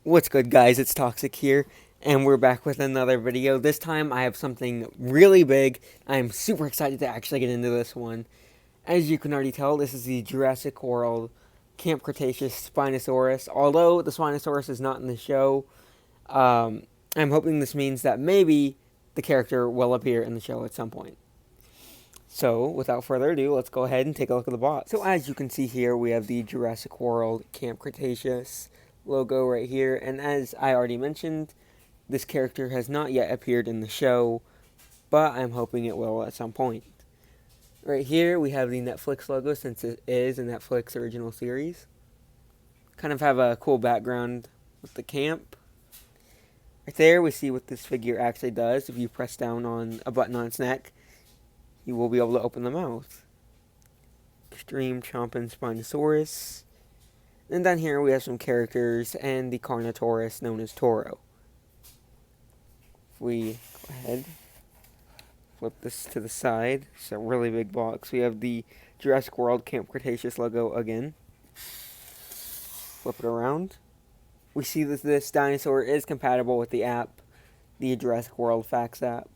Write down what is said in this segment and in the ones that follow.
What's good, guys? It's Toxic here, and we're back with another video. This time I have something really big. I'm super excited to actually get into this one. As you can already tell, this is the Jurassic World Camp Cretaceous Spinosaurus. Although the Spinosaurus is not in the show, I'm hoping this means that maybe the character will appear in the show at some point. So, without further ado, let's go ahead and take a look at the box. So, as you can see here, we have the Jurassic World Camp Cretaceous logo right here, and as I already mentioned, this character has not yet appeared in the show, but I'm hoping it will at some point. Right here, we have the Netflix logo, since it is a Netflix original series. Kind of have a cool background with the camp. Right there, we see what this figure actually does. If you press down on a button on its neck, you will be able to open the mouth. Extreme Chomping Spinosaurus. And down here we have some characters and the Carnotaurus known as Toro. If we go ahead, flip this to the side, it's a really big box. We have the Jurassic World Camp Cretaceous logo again. Flip it around. We see that this dinosaur is compatible with the app, the Jurassic World Facts app.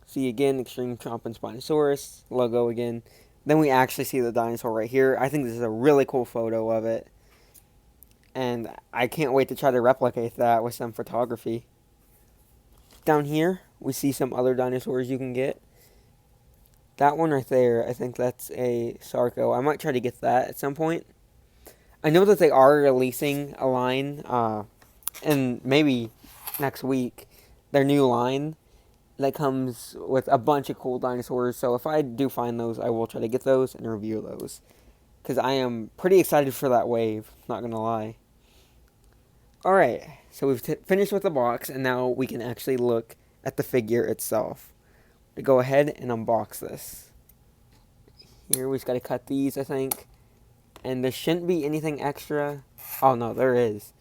See again, Extreme Chomping Spinosaurus logo again. Then we actually see the dinosaur right here. I think this is a really cool photo of it. And I can't wait to try to replicate that with some photography. Down here, we see some other dinosaurs you can get. That one right there, I think that's a Sarco. I might try to get that at some point. I know that they are releasing a line, and maybe next week, their new line that comes with a bunch of cool dinosaurs. So if I do find those, I will try to get those and review those, because I am pretty excited for that wave, not gonna lie. Alright, so we've finished with the box, and now we can actually look at the figure itself. To go ahead and unbox this. Here we just gotta cut these, I think, and there shouldn't be anything extra. Oh no, there is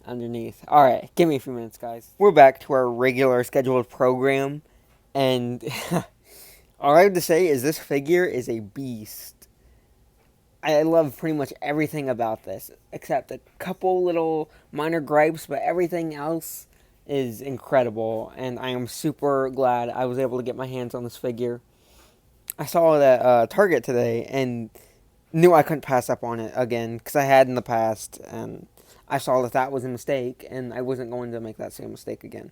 underneath. Alright, give me a few minutes, guys. We're back to our regular scheduled program, and all I have to say is this figure is a beast. I love pretty much everything about this, except a couple little minor gripes, but everything else is incredible, and I am super glad I was able to get my hands on this figure. I saw it at Target today, and knew I couldn't pass up on it again, because I had in the past, and I saw that that was a mistake, and I wasn't going to make that same mistake again.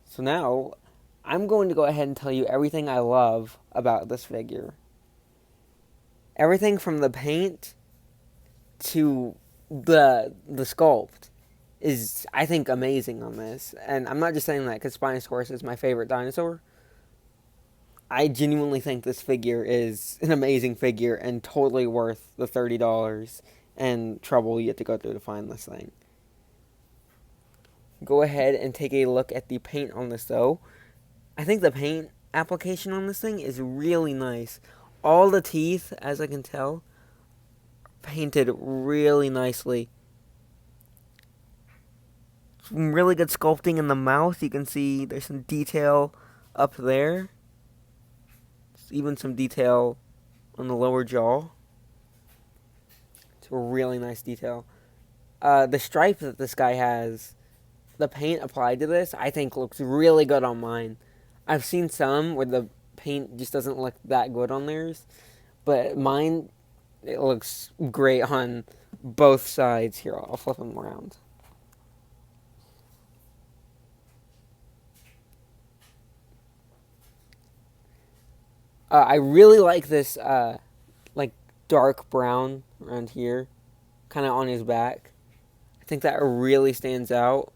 So now, I'm going to go ahead and tell you everything I love about this figure. Everything from the paint to the sculpt is, I think, amazing on this. And I'm not just saying that because Spinosaurus is my favorite dinosaur. I genuinely think this figure is an amazing figure and totally worth the $30 and trouble you have to go through to find this thing. Go ahead and take a look at the paint on this, though. I think the paint application on this thing is really nice. All the teeth, as I can tell, painted really nicely. Some really good sculpting in the mouth. You can see there's some detail up there. There's even some detail on the lower jaw. It's a really nice detail. The stripe that this guy has, the paint applied to this, I think looks really good on mine. I've seen some where the paint just doesn't look that good on theirs, but mine, it looks great on both sides. Here, I'll flip them around. I really like this like dark brown around here, kind of on his back. I think that really stands out.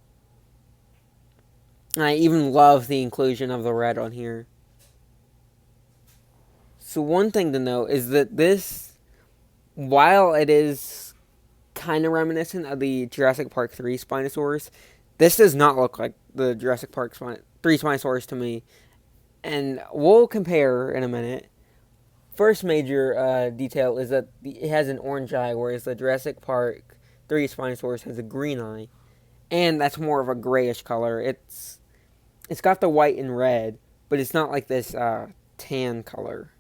And I even love the inclusion of the red on here. So one thing to note is that this, while it is kind of reminiscent of the Jurassic Park 3 Spinosaurus, this does not look like the Jurassic Park 3 Spinosaurus to me. And we'll compare in a minute. First major detail is that it has an orange eye, whereas the Jurassic Park 3 Spinosaurus has a green eye. And that's more of a grayish color. It's got the white and red, but it's not like this tan color.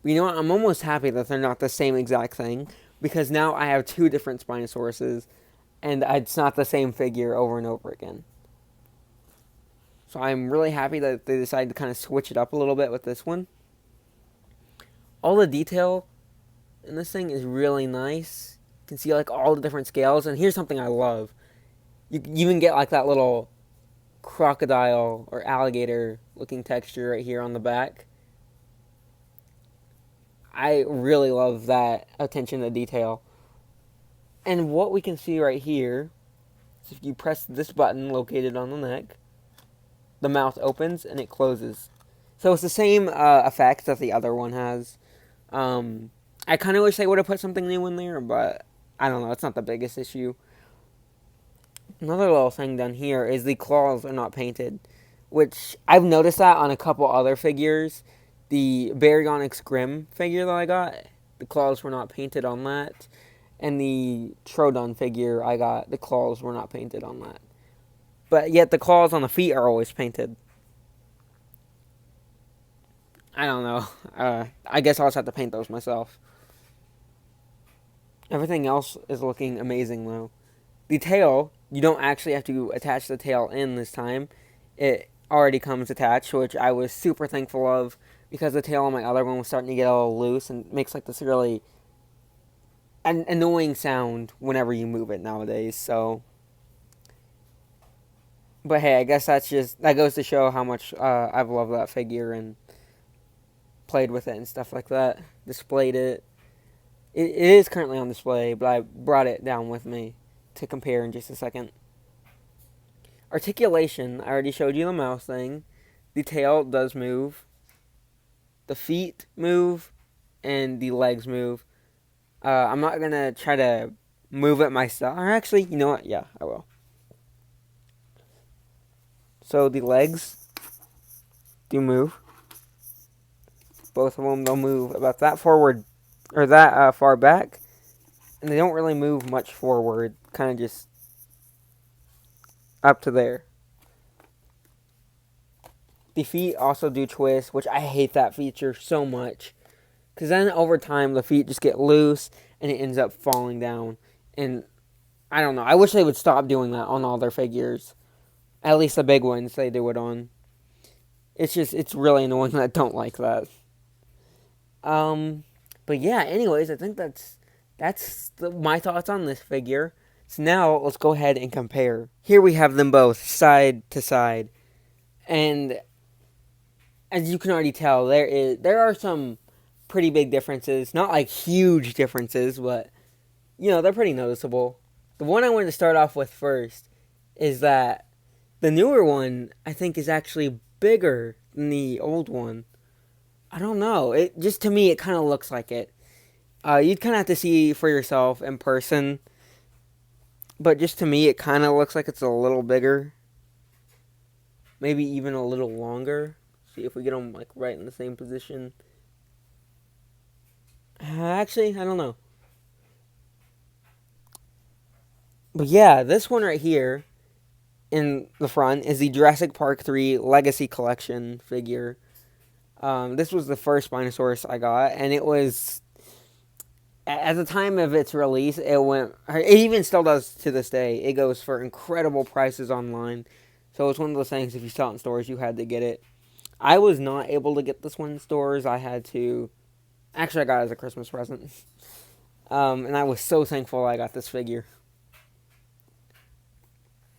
You know what? I'm almost happy that they're not the same exact thing, because now I have two different Spinosauruses, and it's not the same figure over and over again. So I'm really happy that they decided to kind of switch it up a little bit with this one. All the detail in this thing is really nice. You can see like all the different scales, and here's something I love. You even get like that little crocodile or alligator looking texture right here on the back. I really love that attention to detail. And what we can see right here is if you press this button located on the neck, the mouth opens and it closes. So it's the same effect that the other one has. I kind of wish they would have put something new in there, but I don't know. It's not the biggest issue. Another little thing done here is the claws are not painted, which I've noticed that on a couple other figures. The Baryonyx Grimm figure that I got, the claws were not painted on that. And the Troodon figure I got, the claws were not painted on that. But yet the claws on the feet are always painted. I don't know. I guess I'll just have to paint those myself. Everything else is looking amazing though. The tail, you don't actually have to attach the tail in this time. It already comes attached, which I was super thankful of, because the tail on my other one was starting to get a little loose and makes like this really an annoying sound whenever you move it nowadays. So, but hey, I guess that goes to show how much I've loved that figure and played with it and stuff like that. Displayed it. It is currently on display, but I brought it down with me to compare in just a second. Articulation, I already showed you the mouse thing. The tail does move. The feet move. And the legs move. I'm not going to try to move it myself. Or actually, you know what? Yeah, I will. So the legs do move. Both of them, they'll move about that forward, or that far back. And they don't really move much forward. Kind of just up to there. The feet also do twist, which I hate that feature so much. Because then over time, the feet just get loose and it ends up falling down. And I don't know. I wish they would stop doing that on all their figures. At least the big ones they do it on. It's really annoying that I don't like that. But yeah, anyways, I think that's my thoughts on this figure. So now let's go ahead and compare. Here we have them both side to side. And as you can already tell, there are some pretty big differences. Not like huge differences, but they're pretty noticeable. The one I wanted to start off with first is that the newer one, I think, is actually bigger than the old one. I don't know. To me, it kind of looks like it. You'd kind of have to see for yourself in person. But just to me, it kind of looks like it's a little bigger. Maybe even a little longer. See if we get them like right in the same position. Actually, I don't know. But yeah, this one right here in the front is the Jurassic Park 3 Legacy Collection figure. This was the first Spinosaurus I got, and it was, at the time of its release, it even still does to this day. It goes for incredible prices online. So it's one of those things, if you saw it in stores, you had to get it. I was not able to get this one in stores. I got it as a Christmas present. And I was so thankful I got this figure.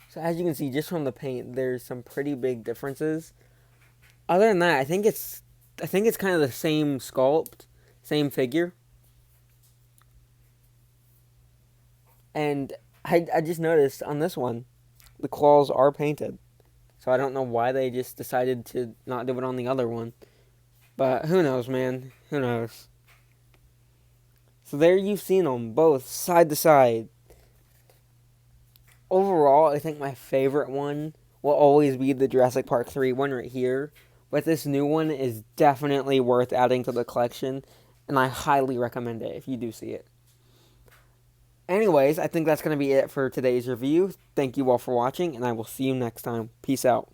So as you can see, just from the paint, there's some pretty big differences. Other than that, I think it's kind of the same sculpt, same figure. And I just noticed on this one, the claws are painted. So I don't know why they just decided to not do it on the other one. But who knows, man? Who knows? So there you've seen them, both side to side. Overall, I think my favorite one will always be the Jurassic Park 3 one right here. But this new one is definitely worth adding to the collection. And I highly recommend it if you do see it. Anyways, I think that's going to be it for today's review. Thank you all for watching, and I will see you next time. Peace out.